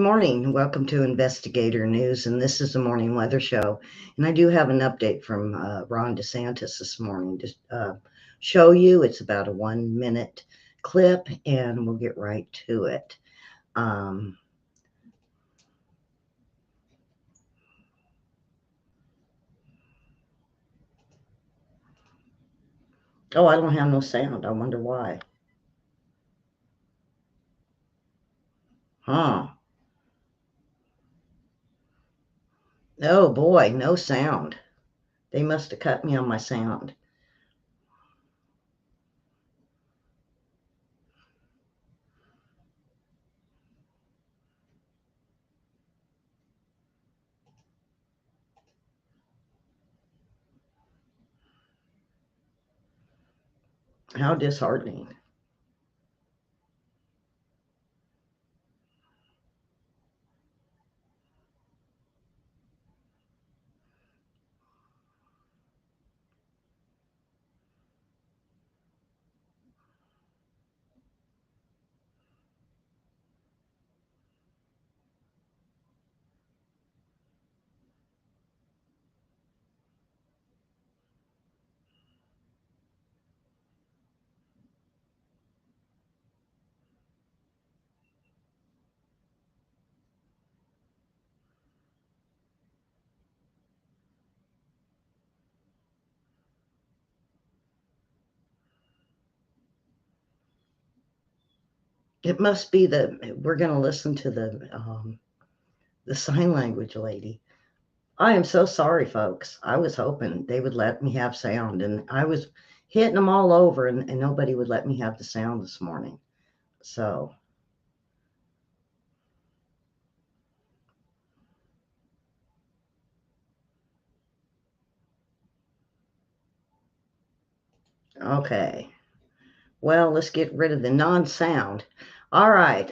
morning. Welcome to Investigator News, and this is the Morning Weather Show. And I do have an update from Ron DeSantis this morning to show you. It's about a 1-minute clip, and we'll get right to it. Oh, I don't have no sound. I wonder why. Huh. Oh boy, no sound. They must have cut me on my sound. How disheartening. It must be we're going to listen to the sign language lady. I am so sorry, folks. I was hoping they would let me have sound, and I was hitting them all over, and nobody would let me have the sound this morning. So, okay. Well, let's get rid of the non-sound. All right.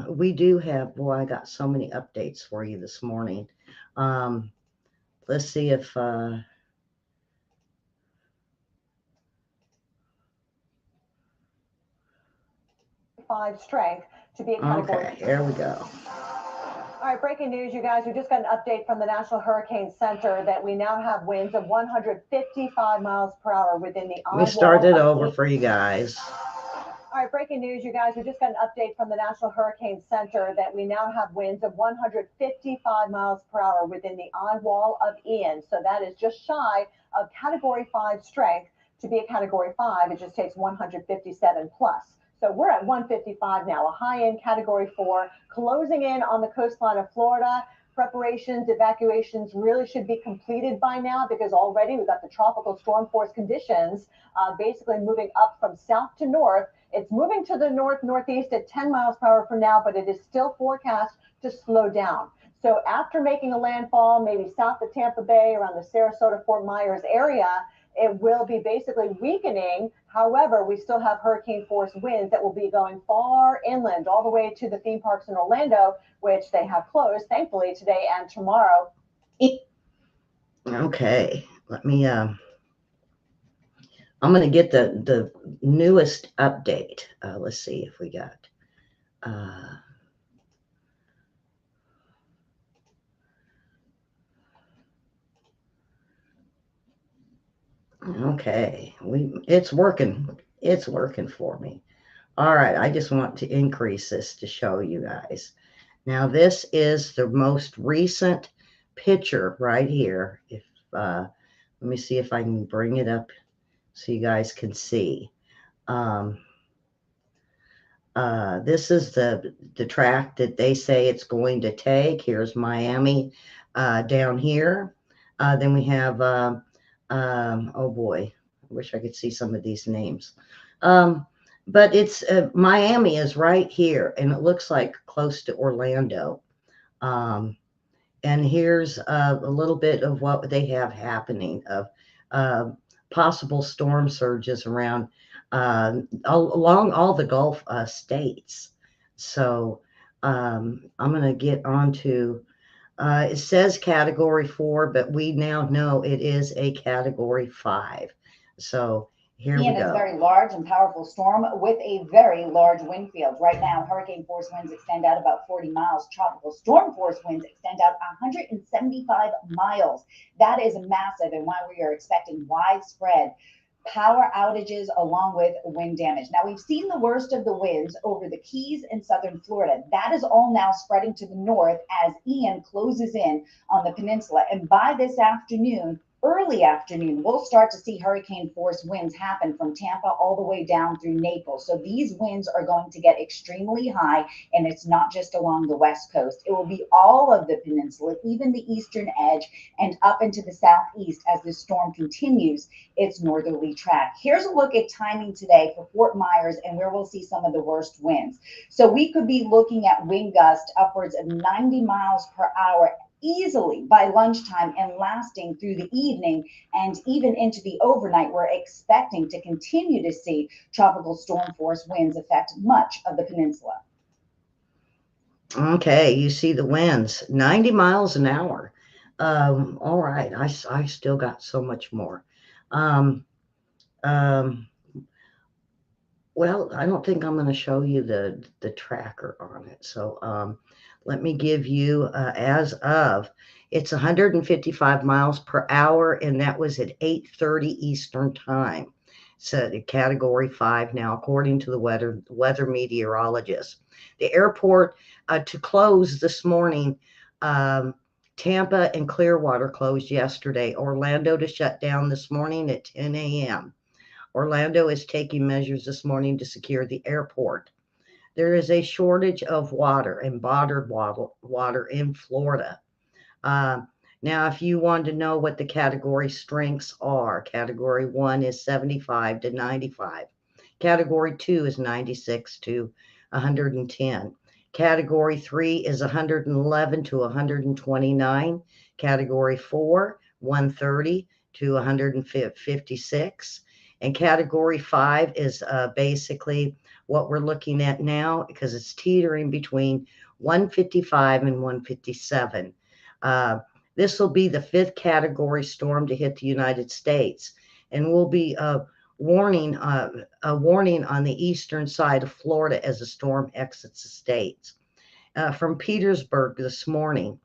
We do have, boy, I got so many updates for you this morning. Let's see if 5 strength to be a category. Okay, here we go. All right, breaking news, you guys. We just got an update from the National Hurricane Center that we now have winds of 155 miles per hour within the eye wall. We started over for you guys. All right, breaking news, you guys. We just got an update from the National Hurricane Center that we now have winds of 155 miles per hour within the eye wall of Ian. So that is just shy of Category 5 strength. To be a Category 5, it just takes 157 plus. So we're at 155 now, a high-end Category 4, closing in on the coastline of Florida. Preparations, evacuations really should be completed by now because already we've got the tropical storm force conditions basically moving up from south to north. It's moving to the northeast at 10 miles per hour for now, but it is still forecast to slow down. So after making a landfall, maybe south of Tampa Bay, around the Sarasota, Fort Myers area, it will be basically weakening. However, we still have hurricane force winds that will be going far inland, all the way to the theme parks in Orlando, which they have closed, thankfully, today and tomorrow. Okay, let me, I'm going to get the newest update. Let's see if we got, okay, it's working. It's working for me. All right, I just want to increase this to show you guys. Now, this is the most recent picture right here. If let me see if I can bring it up so you guys can see. This is the track that they say it's going to take. Here's Miami down here. Then we have, oh boy, I wish I could see some of these names. But it's Miami is right here, and it looks like close to Orlando. And here's a little bit of what they have happening of possible storm surges around along all the Gulf states. So I'm going to get on to, it says Category 4, but we now know it is a Category 5. So Here we Ian is a go. very large and powerful storm with a very large wind field. Right now, hurricane force winds extend out about 40 miles. Tropical storm force winds extend out 175 miles. That is massive, and why we are expecting widespread power outages along with wind damage. Now, we've seen the worst of the winds over the Keys in southern Florida. That is all now spreading to the north as Ian closes in on the peninsula. And by this afternoon, early afternoon, we'll start to see hurricane force winds happen from Tampa all the way down through Naples. So these winds are going to get extremely high, and it's not just along the west coast. It will be all of the peninsula, even the eastern edge, and up into the southeast as the storm continues its northerly track. Here's a look at timing today for Fort Myers and where we'll see some of the worst winds. So we could be looking at wind gusts upwards of 90 miles per hour easily by lunchtime and lasting through the evening and even into the overnight. We're expecting to continue to see tropical storm force winds affect much of the peninsula. Okay, you see the winds, 90 miles an hour. All right, I still got so much more. Um, um, well, I don't think I'm going to show you the tracker on it. So let me give you as of, it's 155 miles per hour, and that was at 8:30 Eastern time. So the category 5 now, according to the weather meteorologist. The airport to close this morning. Tampa and Clearwater closed yesterday. Orlando to shut down this morning at 10 a.m. Orlando is taking measures this morning to secure the airport. There is a shortage of water and bottled water in Florida. Uh, Now, if you want to know what the category strengths are, category 1 is 75 to 95. Category 2 is 96 to 110. Category 3 is 111 to 129. Category 4, 130 to 156. And category 5 is basically what we're looking at now because it's teetering between 155 and 157. This will be the 5th category storm to hit the United States, and will be a warning on the eastern side of Florida as the storm exits the states. From Petersburg this morning,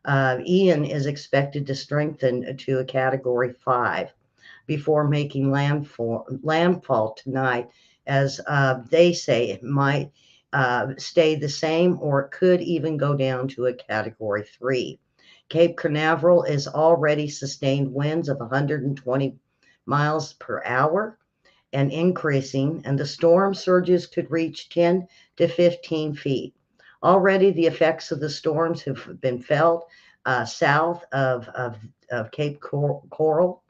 Ian is expected to strengthen to a category 5 before making landfall tonight, as they say it might stay the same or it could even go down to a category 3. Cape Canaveral is already sustained winds of 120 miles per hour and increasing, and the storm surges could reach 10 to 15 feet. Already, the effects of the storms have been felt south of Cape Coral,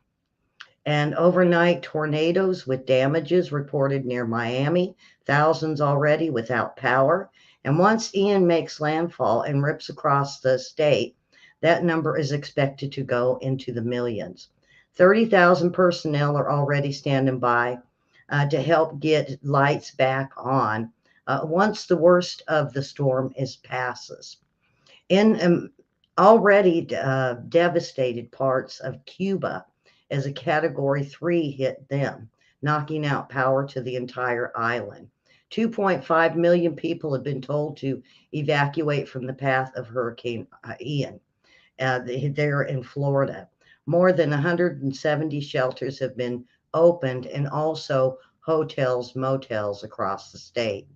and overnight tornadoes with damages reported near Miami, thousands already without power. And once Ian makes landfall and rips across the state, that number is expected to go into the millions. 30,000 personnel are already standing by to help get lights back on once the worst of the storm passes. In already devastated parts of Cuba, as a category 3 hit them, knocking out power to the entire island. 2.5 million people have been told to evacuate from the path of Hurricane Ian. There in Florida. More than 170 shelters have been opened, and also hotels, motels across the state.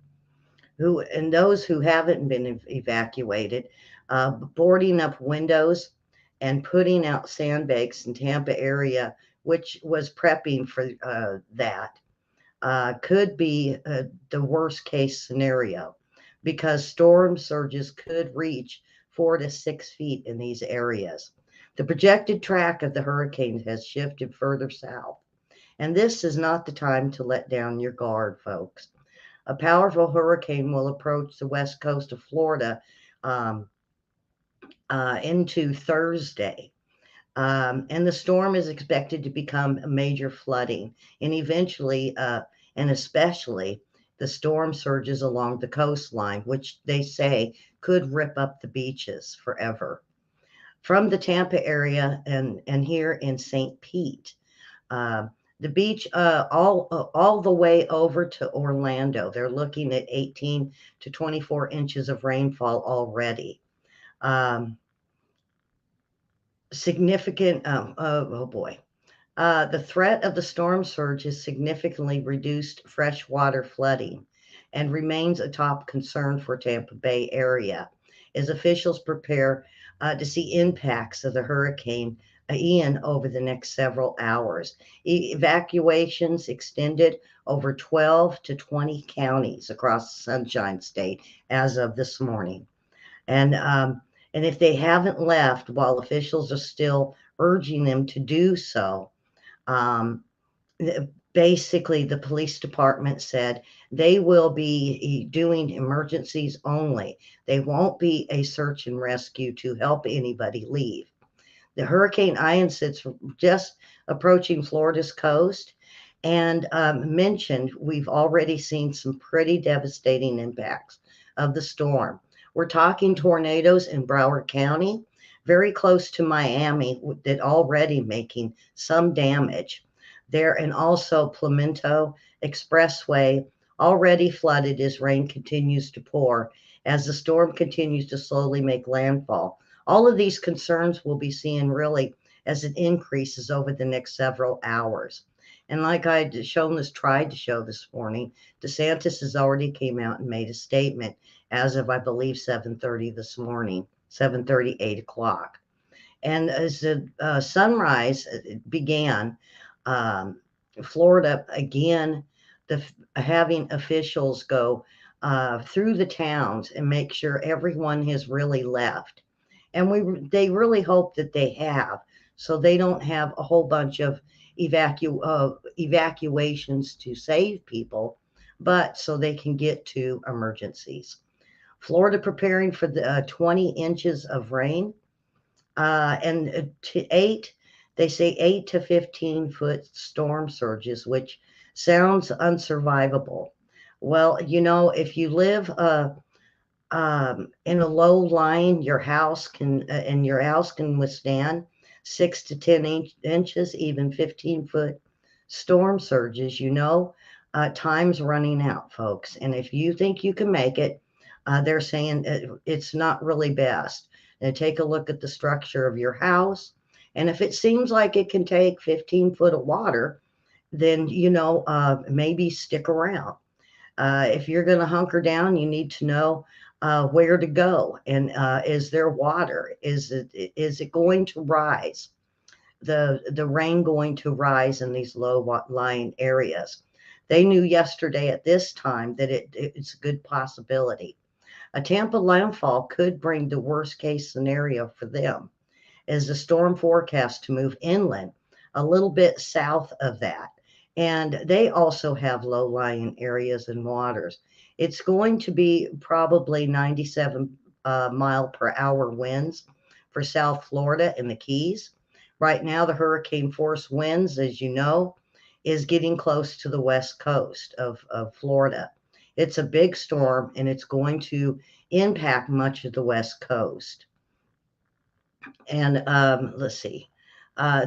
And those who haven't been evacuated, boarding up windows and putting out sandbags in Tampa area, which was prepping for that, could be the worst case scenario because storm surges could reach 4 to 6 feet in these areas. The projected track of the hurricane has shifted further south, and this is not the time to let down your guard, folks. A powerful hurricane will approach the west coast of Florida um, into Thursday. And the storm is expected to become a major flooding, and eventually, and especially, the storm surges along the coastline, which they say could rip up the beaches forever. From the Tampa area and here in St. Pete, uh, The beach, all the way over to Orlando, they're looking at 18 to 24 inches of rainfall already. Significant, oh boy. The threat of the storm surge has significantly reduced freshwater flooding and remains a top concern for Tampa Bay area as officials prepare to see impacts of the hurricane Ian over the next several hours. Evacuations extended over 12 to 20 counties across the Sunshine State as of this morning. And if they haven't left while officials are still urging them to do so, um, basically, the police department said they will be doing emergencies only. They won't be a search and rescue to help anybody leave. The Hurricane Ian sits just approaching Florida's coast and mentioned we've already seen some pretty devastating impacts of the storm. We're talking tornadoes in Broward County, very close to Miami, that already making some damage there, and also Pimento Expressway already flooded as rain continues to pour as the storm continues to slowly make landfall. All of these concerns will be seen really as it increases over the next several hours. And like I tried to show this morning, DeSantis has already came out and made a statement as of, I believe, 7:30 this morning, 7:30, 8 o'clock. And as the sunrise began, Florida again, having officials go through the towns and make sure everyone has really left. And they really hope that they have, so they don't have a whole bunch of evacuations to save people, but so they can get to emergencies. Florida preparing for the 20 inches of rain, and they say 8 to 15-foot storm surges, which sounds unsurvivable. Well, if you live in a low line, your house can withstand 6 to 10 inches, even 15-foot storm surges. Time's running out, folks. And if you think you can make it, they're saying it's not really best. And take a look at the structure of your house. And if it seems like it can take 15 foot of water, then, maybe stick around. If you're going to hunker down, you need to know where to go. And is there water? Is it going to rise? The rain going to rise in these low-lying areas? They knew yesterday at this time that it's a good possibility. A Tampa landfall could bring the worst case scenario for them, as the storm forecast to move inland a little bit south of that. And they also have low-lying areas and waters. It's going to be probably 97 mile per hour winds for South Florida and the Keys. Right now, the hurricane force winds, as you know, is getting close to the west coast of Florida. It's a big storm, and it's going to impact much of the west coast. And let's see.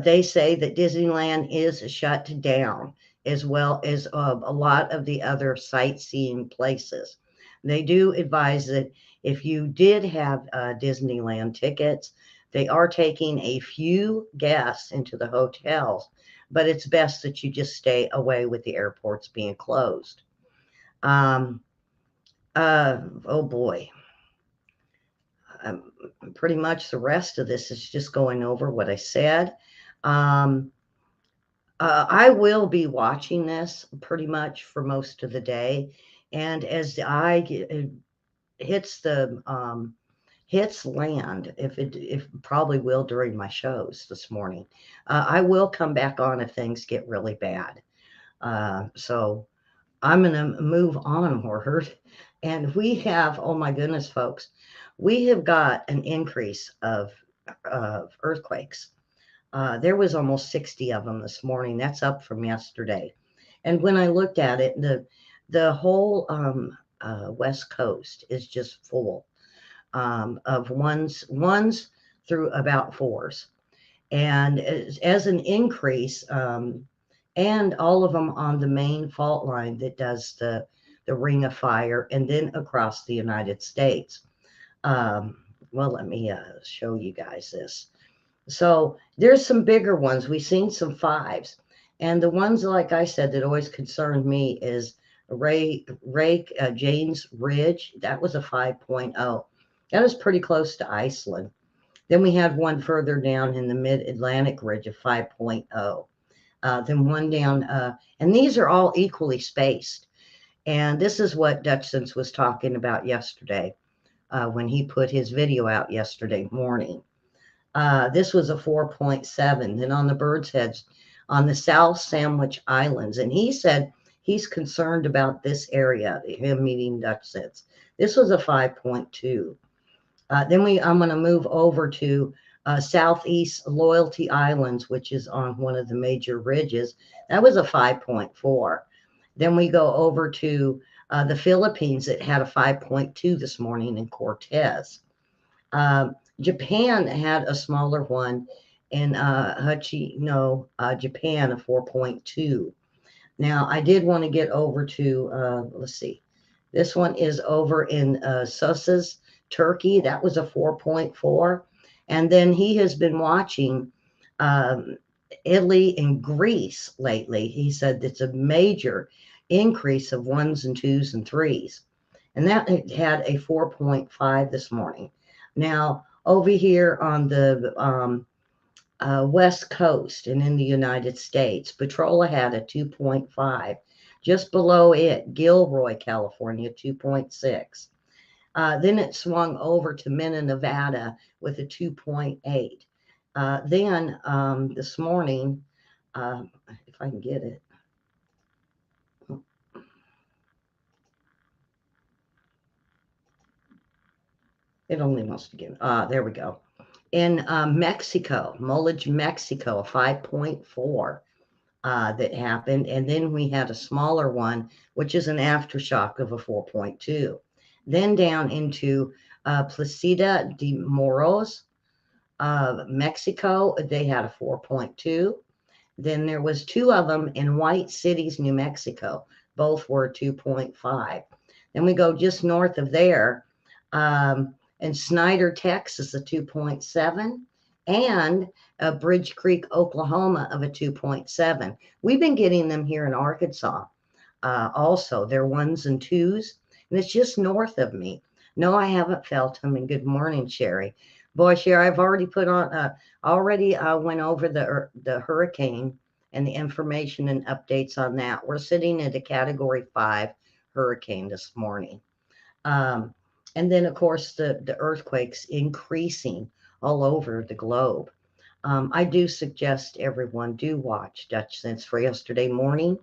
They say that Disneyland is shut down, as well as a lot of the other sightseeing places. They do advise that if you did have Disneyland tickets, they are taking a few guests into the hotels, but it's best that you just stay away with the airports being closed. Oh boy. Pretty much the rest of this is just going over what I said. I will be watching this pretty much for most of the day. And as the eye hits land, if probably will during my shows this morning, I will come back on if things get really bad. So I'm going to move onward. And we have, oh my goodness, folks, we have got an increase of earthquakes. There was almost 60 of them this morning. That's up from yesterday. And when I looked at it, the whole West Coast is just full of ones through about fours. And as an increase, and all of them on the main fault line that does the Ring of Fire, and then across the United States. Well, let me show you guys this. So there's some bigger ones. We've seen some 5s. And the ones, like I said, that always concerned me is Jane's Ridge. That was a 5.0. That was pretty close to Iceland. Then we had one further down in the mid-Atlantic ridge of 5.0. Then one down, and these are all equally spaced. And this is what Dutchins was talking about yesterday when he put his video out yesterday morning. This was a 4.7. Then on the Bird's Heads, on the South Sandwich Islands, and he said he's concerned about this area, him meeting Dutchins. This was a 5.2. Then I'm going to move over to Southeast Loyalty Islands, which is on one of the major ridges. That was a 5.4. Then we go over to the Philippines. It had a 5.2 this morning in Cortez. Japan had a smaller one in Hachino, Japan, a 4.2. Now, I did want to get over to, let's see, this one is over in Susas, Turkey. That was a 4.4. And then he has been watching Italy and Greece lately. He said it's a major increase of 1s and 2s and 3s. And that had a 4.5 this morning. Now, over here on the West Coast and in the United States, Petrola had a 2.5. Just below it, Gilroy, California, 2.6. Then it swung over to Mena, Nevada with a 2.8. Then this morning, if I can get it. It only wants to give. There we go. In Mexico, Mullage, Mexico, a 5.4 that happened. And then we had a smaller one, which is an aftershock of a 4.2. Then down into Placida de Moros, Mexico, they had a 4.2. Then there was 2 of them in White Cities, New Mexico. Both were 2.5. Then we go just north of there. In Snyder, Texas, a 2.7, and Bridge Creek, Oklahoma, of a 2.7. We've been getting them here in Arkansas. Also, they're 1s and 2s, and it's just north of me. No, I haven't felt them. And good morning, Sherry. Boy, Sherry, I've already put on, went over the hurricane and the information and updates on that. We're sitting at a Category 5 hurricane this morning. And then, of course, the earthquakes increasing all over the globe. I do suggest everyone do watch Dutch Sense for yesterday morning.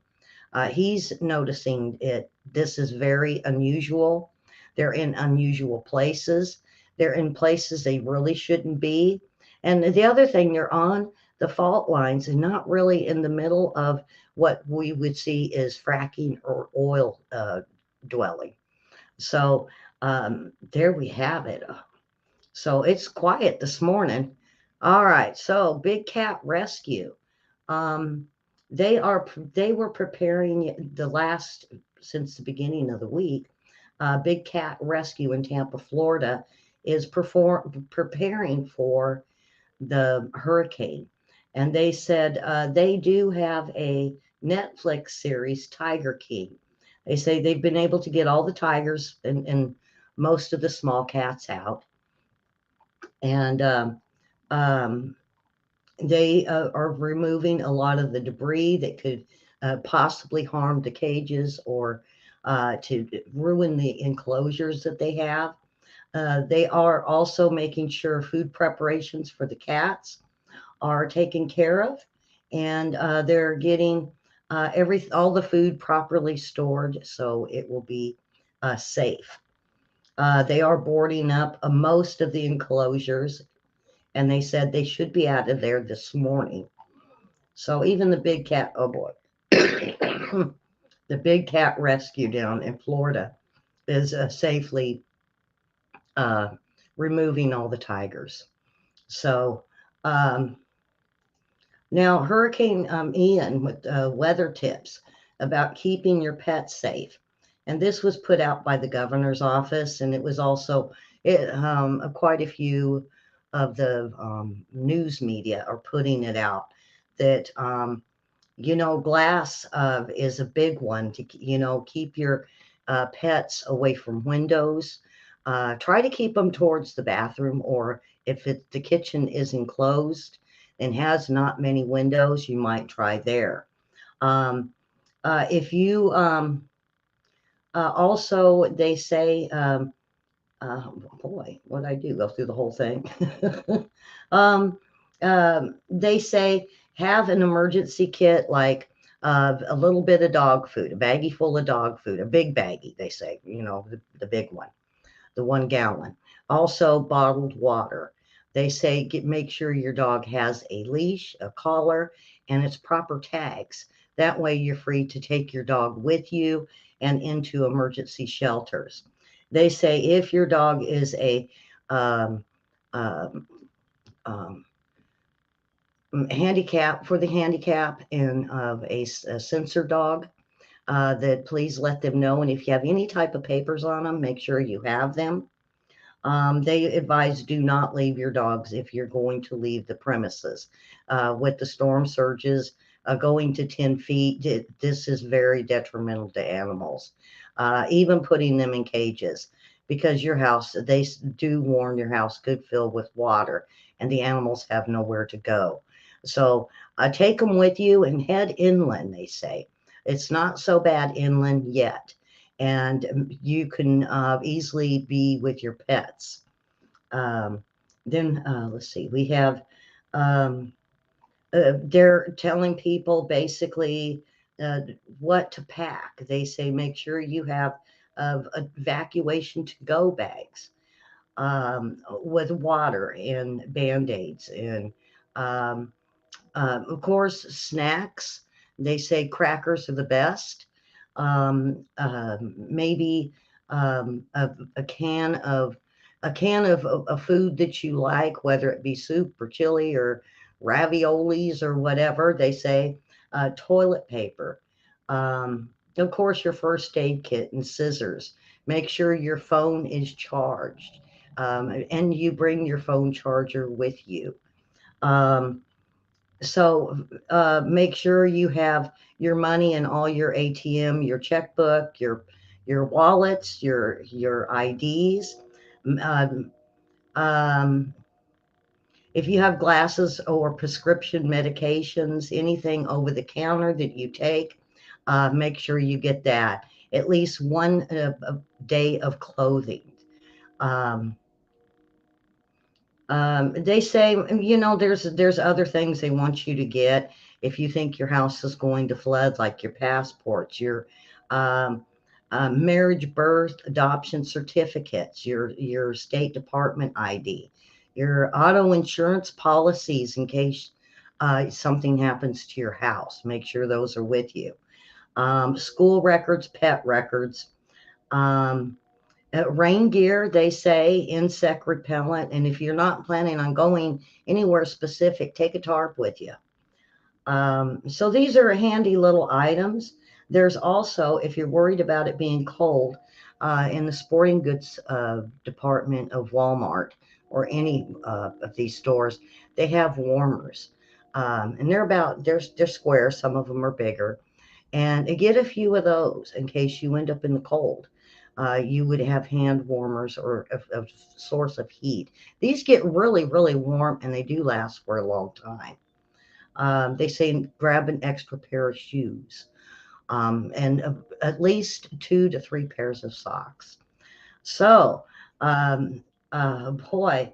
He's noticing it. This is very unusual. They're in unusual places. They're in places they really shouldn't be. And the other thing, they're on the fault lines and not really in the middle of what we would see is fracking or oil dwelling. So there we have it. So it's quiet this morning. All right. So Big Cat Rescue. They were preparing since the beginning of the week. Big Cat Rescue in Tampa, Florida is preparing for the hurricane. And they said they do have a Netflix series, Tiger King. They say they've been able to get all the tigers and most of the small cats out. And they are removing a lot of the debris that could possibly harm the cages or to ruin the enclosures that they have. They are also making sure food preparations for the cats are taken care of, and they're getting all the food properly stored so it will be safe. They are boarding up most of the enclosures, and they said they should be out of there this morning. So even the big cat, oh boy, the Big Cat Rescue down in Florida is safely removing all the tigers. So Now, Hurricane Ian with weather tips about keeping your pets safe. And this was put out by the governor's office, and it was also quite a few of the news media are putting it out that, glass is a big one to, keep your pets away from windows. Try to keep them towards the bathroom, or if the kitchen is enclosed and has not many windows, you might try there. Um, if you also, they say, boy, what I do go through the whole thing. um, they say have an emergency kit like a little bit of dog food, a baggie full of dog food, a big baggie, they say, the big one, the 1 gallon. Also, bottled water. They say make sure your dog has a leash, a collar, and its proper tags. That way, you're free to take your dog with you and into emergency shelters. They say if your dog is a um, um, um, handicap for the handicap and of a sensor dog, that please let them know. And if you have any type of papers on them, make sure you have them. They advise do not leave your dogs if you're going to leave the premises. With the storm surges going to 10 feet, this is very detrimental to animals. Even putting them in cages, because your house, they do warn your house could fill with water and the animals have nowhere to go. So take them with you and head inland, they say. It's not so bad inland yet, and you can easily be with your pets. Um, then let's see, we have um, they're telling people basically uh, what to pack. They say make sure you have evacuation to go bags with water and band-aids and um, of course, snacks. They say crackers are the best. Maybe a can of a food that you like, whether it be soup or chili or raviolis or whatever. They say toilet paper. Of course, your first aid kit and scissors. Make sure your phone is charged, and you bring your phone charger with you. Um, so make sure you have your money and all your ATM, your checkbook, your wallets, your IDs. Um, um, if you have glasses or prescription medications, anything over the counter that you take, make sure you get that. At least one a day of clothing. Um, they say, there's other things they want you to get if you think your house is going to flood, like your passports, your um, marriage, birth, adoption certificates, your State Department ID, your auto insurance policies in case something happens to your house. Make sure those are with you. School records, pet records. Um, Rain gear, they say, insect repellent. And if you're not planning on going anywhere specific, take a tarp with you. So these are handy little items. There's also, if you're worried about it being cold, in the sporting goods department of Walmart or any of these stores, they have warmers. And they're square, some of them are bigger. And get a few of those in case you end up in the cold. You would have hand warmers or a source of heat. These get really, really warm and they do last for a long time. They say grab an extra pair of shoes and at least 2 to 3 pairs of socks. So, boy,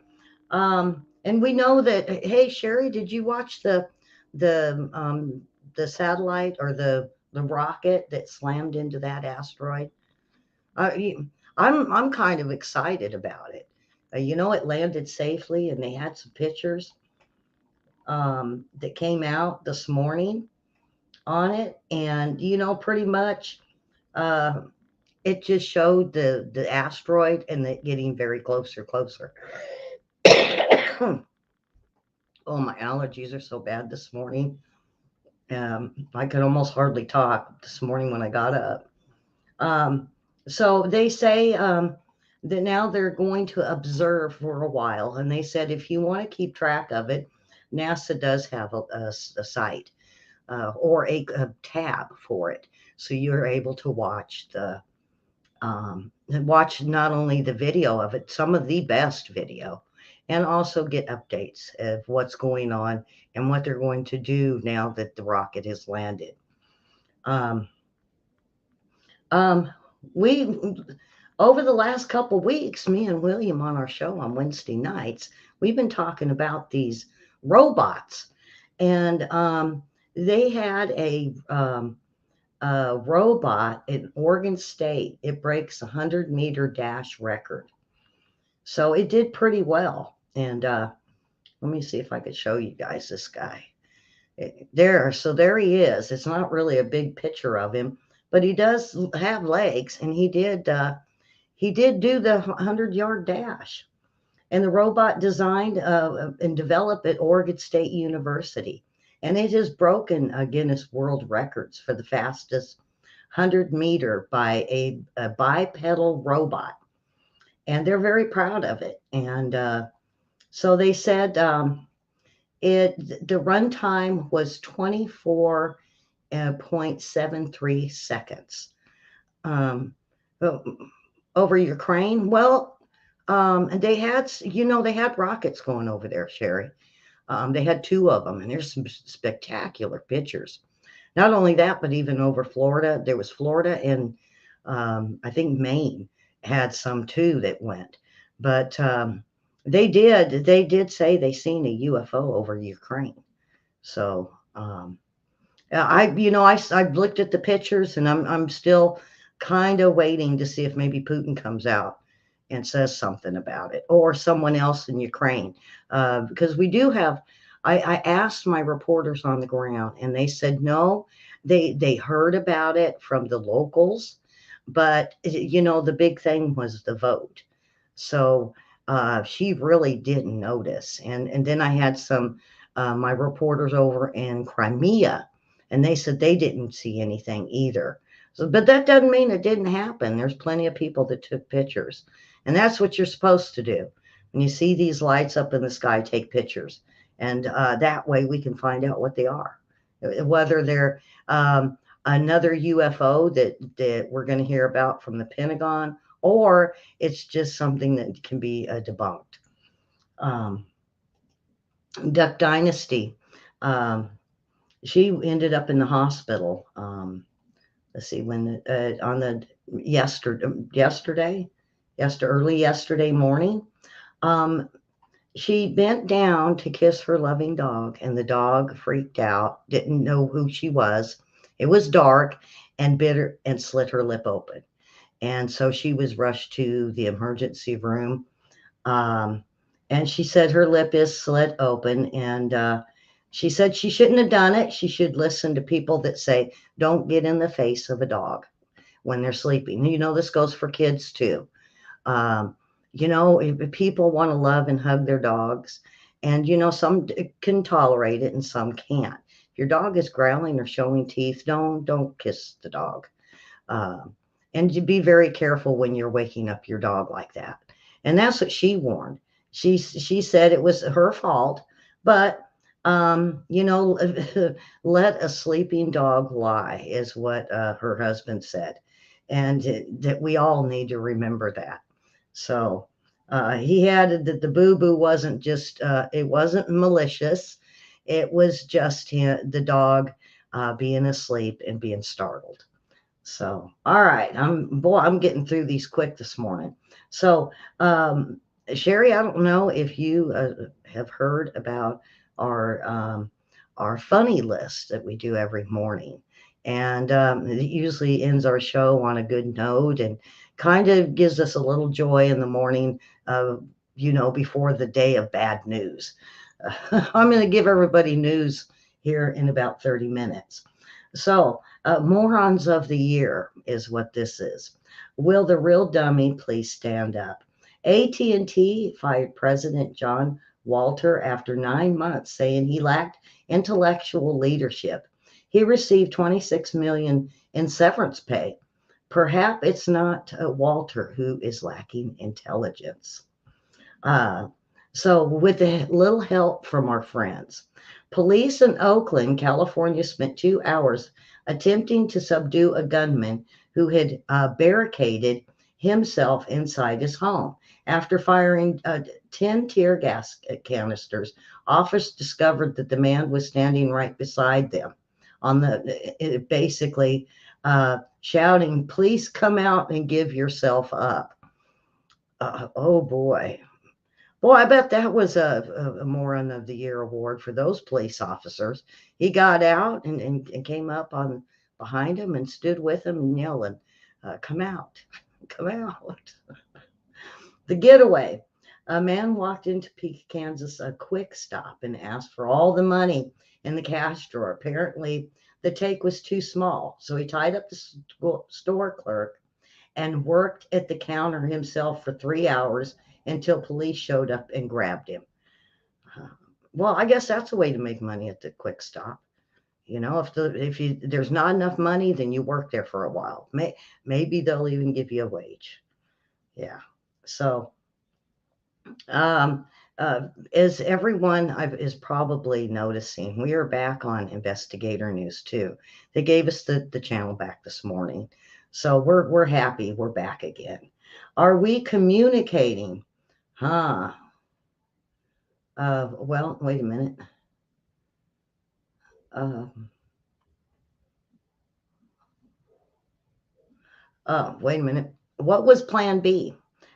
and we know that. Hey, Sherry, did you watch the the satellite or the rocket that slammed into that asteroid? Uh, you- I'm kind of excited about it. It landed safely, and they had some pictures that came out this morning on it, and pretty much uh, it just showed the asteroid and it getting very closer, closer. Oh, my allergies are so bad this morning. I could almost hardly talk this morning when I got up. So they say that now they're going to observe for a while. And they said if you want to keep track of it, NASA does have a site or a tab for it. So you're able to watch not only the video of it, some of the best video, and also get updates of what's going on and what they're going to do now that the rocket has landed. Um, um, we over the last couple weeks, me and William on our show on Wednesday nights, we've been talking about these robots, and they had a robot in Oregon State. It breaks a 100-meter dash record. So it did pretty well. And let me see if I could show you guys this guy. So there he is. It's not really a big picture of him, but he does have legs, and he did do the 100-yard dash. And the robot designed and developed at Oregon State University. And it has broken Guinness World Records for the fastest 100-meter by a bipedal robot. And they're very proud of it. And so they said the run time was 24.73 seconds. Over Ukraine, well, they had rockets going over there, Sherry. They had 2 of them, and there's some spectacular pictures. Not only that, but even over Florida, there was Florida and I think Maine had some too that went. But they did say they seen a UFO over Ukraine. So I've looked at the pictures, and I'm still kind of waiting to see if maybe Putin comes out and says something about it, or someone else in Ukraine, because we do have. I asked my reporters on the ground, and they said no, they heard about it from the locals, but the big thing was the vote. So she really didn't notice. And then I had some my reporters over in Crimea, and they said they didn't see anything either. So, but that doesn't mean it didn't happen. There's plenty of people that took pictures. And that's what you're supposed to do. When you see these lights up in the sky, take pictures. And that way we can find out what they are. Whether they're another UFO that we're going to hear about from the Pentagon, or it's just something that can be debunked. Duck Dynasty, she ended up in the hospital. Let's see, when on the early yesterday morning, she bent down to kiss her loving dog, and the dog freaked out, didn't know who she was. It was dark, and bit her and slit her lip open. And so she was rushed to the emergency room. And she said her lip is slit open, and she said she shouldn't have done it. She should listen to people that say, don't get in the face of a dog when they're sleeping. This goes for kids too. If people want to love and hug their dogs, and some can tolerate it and some can't. If your dog is growling or showing teeth, don't kiss the dog. And you be very careful when you're waking up your dog like that. And that's what she warned. She said it was her fault, but let a sleeping dog lie is what her husband said, and that we all need to remember that. So he added that the boo-boo wasn't just, it wasn't malicious. It was just the dog being asleep and being startled. So, all right, I'm getting through these quick this morning. So, Sherry, I don't know if you have heard about our funny list that we do every morning. And it usually ends our show on a good note and kind of gives us a little joy in the morning, before the day of bad news. I'm going to give everybody news here in about 30 minutes. So, morons of the year is what this is. Will the real dummy please stand up? AT&T fired President John Walter after 9 months, saying he lacked intellectual leadership. He received $26 million in severance pay. Perhaps it's not Walter who is lacking intelligence. So, with a little help from our friends, police in Oakland, California, spent 2 hours attempting to subdue a gunman who had barricaded himself inside his home. After firing 10 tear gas canisters, officers discovered that the man was standing right beside them, on the basically shouting, "Please come out and give yourself up." Oh boy. Boy, I bet that was a Moron of the Year award for those police officers. He got out and came up on behind him and stood with him and yelling, "Come out, come out." The getaway. A man walked into Peak, Kansas, a quick stop, and asked for all the money in the cash drawer. Apparently, the take was too small, so he tied up the store clerk and worked at the counter himself for 3 hours until police showed up and grabbed him. Well, I guess that's a way to make money at the quick stop. You know, if there's not enough money, then you work there for a while. Maybe they'll even give you a wage. Yeah. So, um, as everyone is probably noticing, we are back on investigator news too. They gave us the channel back this morning, so we're happy we're back again. Are we communicating? Huh. Well, wait a minute. Wait a minute. What was Plan B?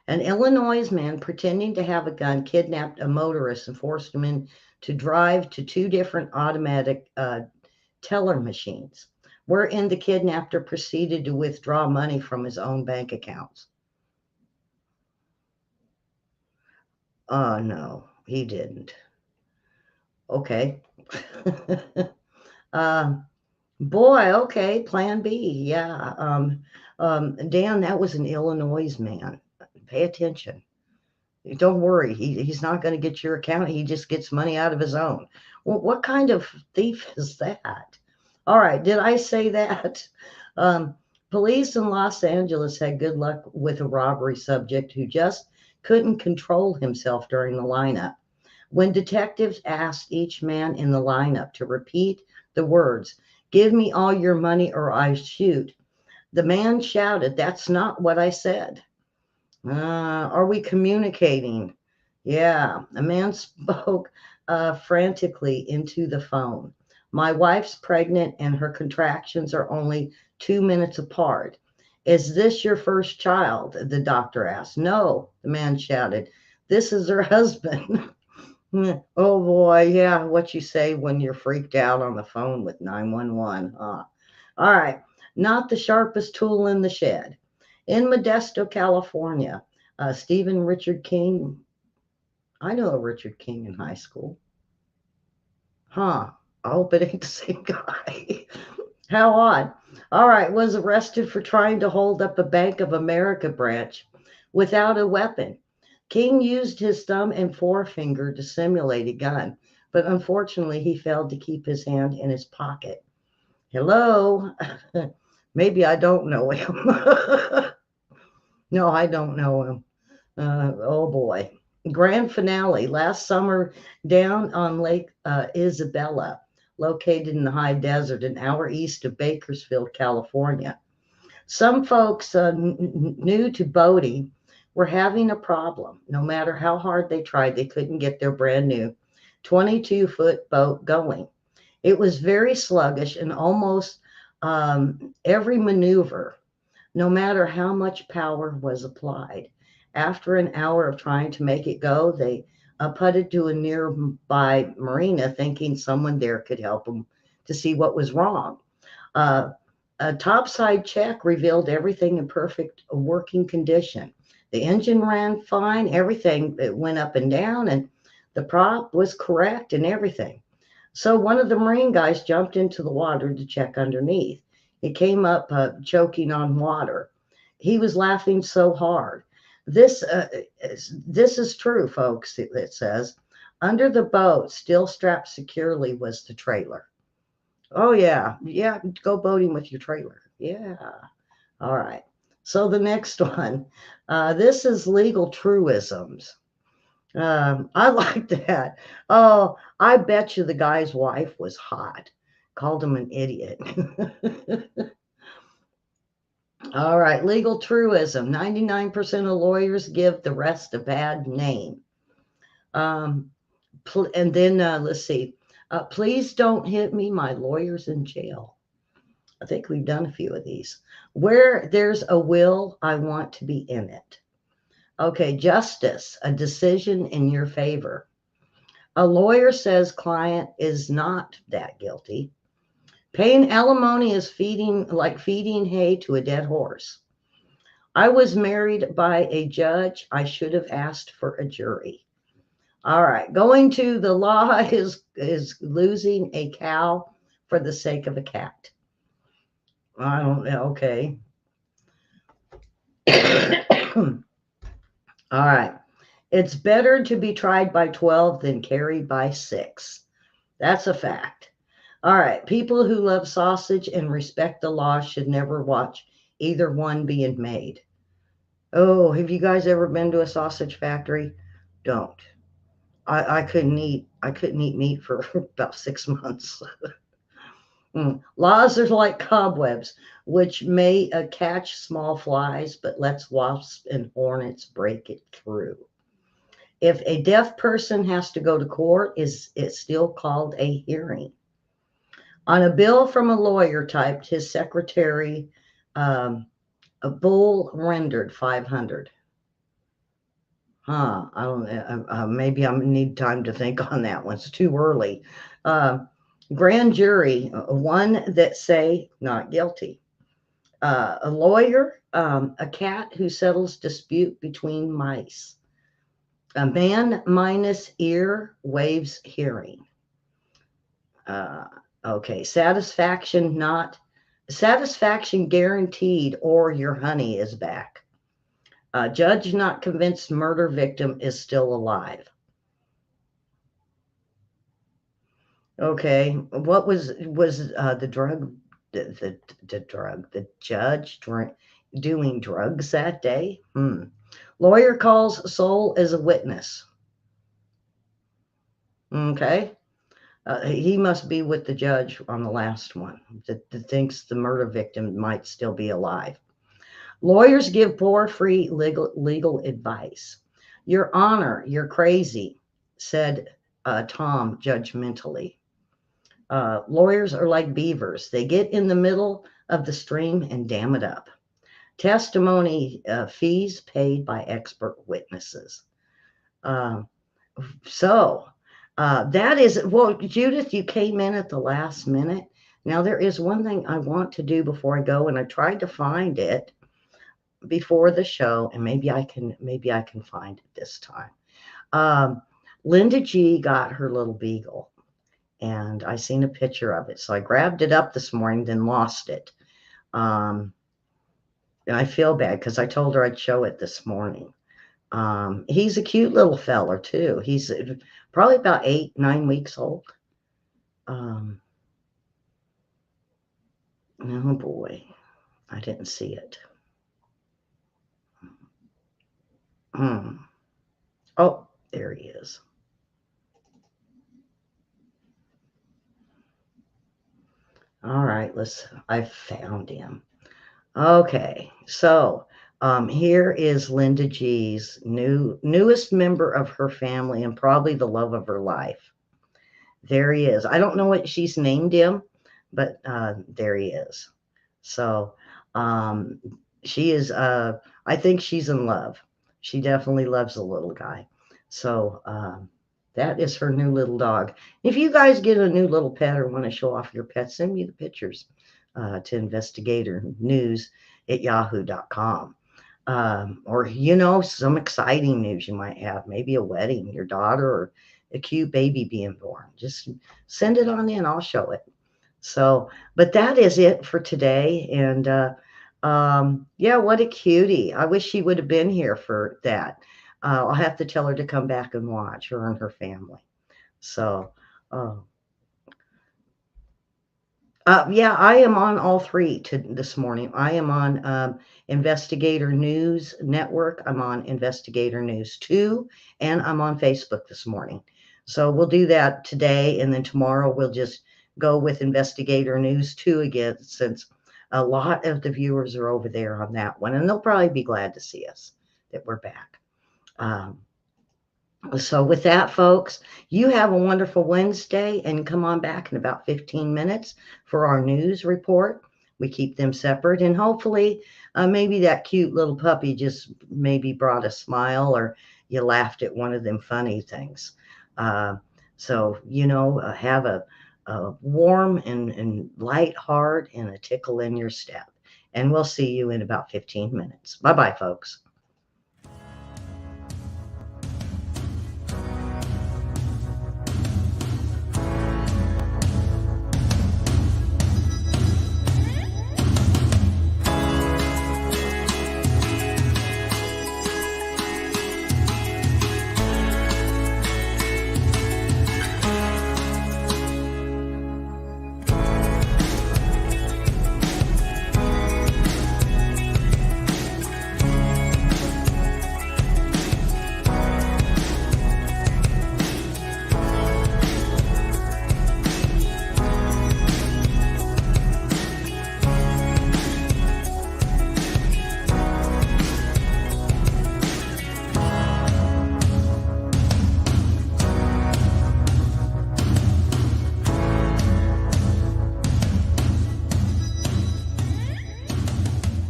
An Illinois man pretending to have a gun kidnapped a motorist and forced him in to drive to two different automatic teller machines, wherein the kidnapper proceeded to withdraw money from his own bank accounts. Oh, no, he didn't. Okay. Boy, okay, Plan B. Yeah. Dan, that was an Illinois man. Pay attention. Don't worry. He's not going to get your account. He just gets money out of his own. Well, what kind of thief is that? All right. Did I say that? Police in Los Angeles had good luck with a robbery subject who just couldn't control himself during the lineup. When detectives asked each man in the lineup to repeat the words, "Give me all your money or I shoot," the man shouted, "That's not what I said." Are we communicating? Yeah, a man spoke frantically into the phone. "My wife's pregnant and her contractions are only 2 minutes apart. Is this your first child?" the doctor asked. "No," the man shouted. "This is her husband." Oh boy, yeah, what you say when you're freaked out on the phone with 911, huh? All right, not the sharpest tool in the shed. In Modesto, California, Stephen Richard King, I know a Richard King in high school. Huh, I hope it ain't the same guy. How odd. All right, was arrested for trying to hold up a Bank of America branch without a weapon. King used his thumb and forefinger to simulate a gun, but unfortunately he failed to keep his hand in his pocket. Hello? Maybe I don't know him. No, I don't know him. Oh boy. Grand finale last summer down on Lake Isabella, located in the high desert an hour east of Bakersfield, California. Some folks new to boating were having a problem. No matter how hard they tried, they couldn't get their brand new 22-foot boat going. It was very sluggish and almost every maneuver, no matter how much power was applied. After an hour of trying to make it go, they putted to a nearby marina thinking someone there could help them to see what was wrong. A topside check revealed everything in perfect working condition. The engine ran fine, everything it went up and down, and the prop was correct and everything. So one of the Marine guys jumped into the water to check underneath. He came up choking on water. He was laughing so hard. This is true, folks, it says. Under the boat, still strapped securely, was the trailer. Oh, yeah. Yeah. Go boating with your trailer. Yeah. All right. So the next one, this is legal truisms. I like that. Oh, I bet you the guy's wife was hot. Called him an idiot. All right, legal truism. 99% of lawyers give the rest a bad name. And then let's see. Please don't hit me. My lawyer's in jail. I think we've done a few of these. Where there's a will, I want to be in it. Okay, justice, a decision in your favor. A lawyer says client is not that guilty. Paying alimony is feeding hay to a dead horse. I was married by a judge. I should have asked for a jury. All right, going to the law is losing a cow for the sake of a cat. I don't know. Okay. All right. It's better to be tried by 12 than carried by 6. That's a fact. All right. People who love sausage and respect the law should never watch either one being made. Oh, have you guys ever been to a sausage factory? Don't. I couldn't eat meat for about 6 months. Laws are like cobwebs, which may catch small flies, but lets wasps and hornets break it through. If a deaf person has to go to court, is it still called a hearing? On a bill from a lawyer typed his secretary, a bull rendered 500. I don't know. Maybe I need time to think on that one. It's too early. Grand jury, one that say not guilty. A lawyer, a cat who settles dispute between mice. A man minus ear waives hearing. Okay, satisfaction guaranteed, or your honey is back. Judge not convinced murder victim is still alive. Okay, what was the drug? The judge doing drugs that day? Lawyer calls soul as a witness. Okay. He must be with the judge on the last one that thinks the murder victim might still be alive. Lawyers give poor free legal advice. Your Honor, you're crazy, said Tom judgmentally. Lawyers are like beavers. They get in the middle of the stream and dam it up. Testimony fees paid by expert witnesses. That is, well, Judith, you came in at the last minute. Now, there is one thing I want to do before I go, and I tried to find it before the show, and maybe I can find it this time. Linda G got her little beagle, and I seen a picture of it. So I grabbed it up this morning, then lost it. And I feel bad because I told her I'd show it this morning. He's a cute little feller too. He's probably about 8-9 weeks old. Oh boy, I didn't see it. Oh, there he is. All right, I found him. Okay, so here is Linda G's newest member of her family and probably the love of her life. There he is. I don't know what she's named him, but there he is. So she is, I think she's in love. She definitely loves the little guy. So that is her new little dog. If you guys get a new little pet or want to show off your pet, send me the pictures to investigatornews@yahoo.com. Or, some exciting news you might have, maybe a wedding, your daughter, or a cute baby being born. Just send it on in. I'll show it. So, but that is it for today. And yeah, what a cutie. I wish she would have been here for that. I'll have to tell her to come back and watch, her and her family. So, uh, yeah, I am on all three this morning. I am on Investigator News Network. I'm on Investigator News 2, and I'm on Facebook this morning. So we'll do that today, and then tomorrow we'll just go with Investigator News 2 again, since a lot of the viewers are over there on that one, and they'll probably be glad to see us that we're back. So with that, folks, you have a wonderful Wednesday, and come on back in about 15 minutes for our news report. We keep them separate, and hopefully maybe that cute little puppy just maybe brought a smile, or you laughed at one of them funny things. So, have a warm and light heart and a tickle in your step. And we'll see you in about 15 minutes. Bye-bye, folks.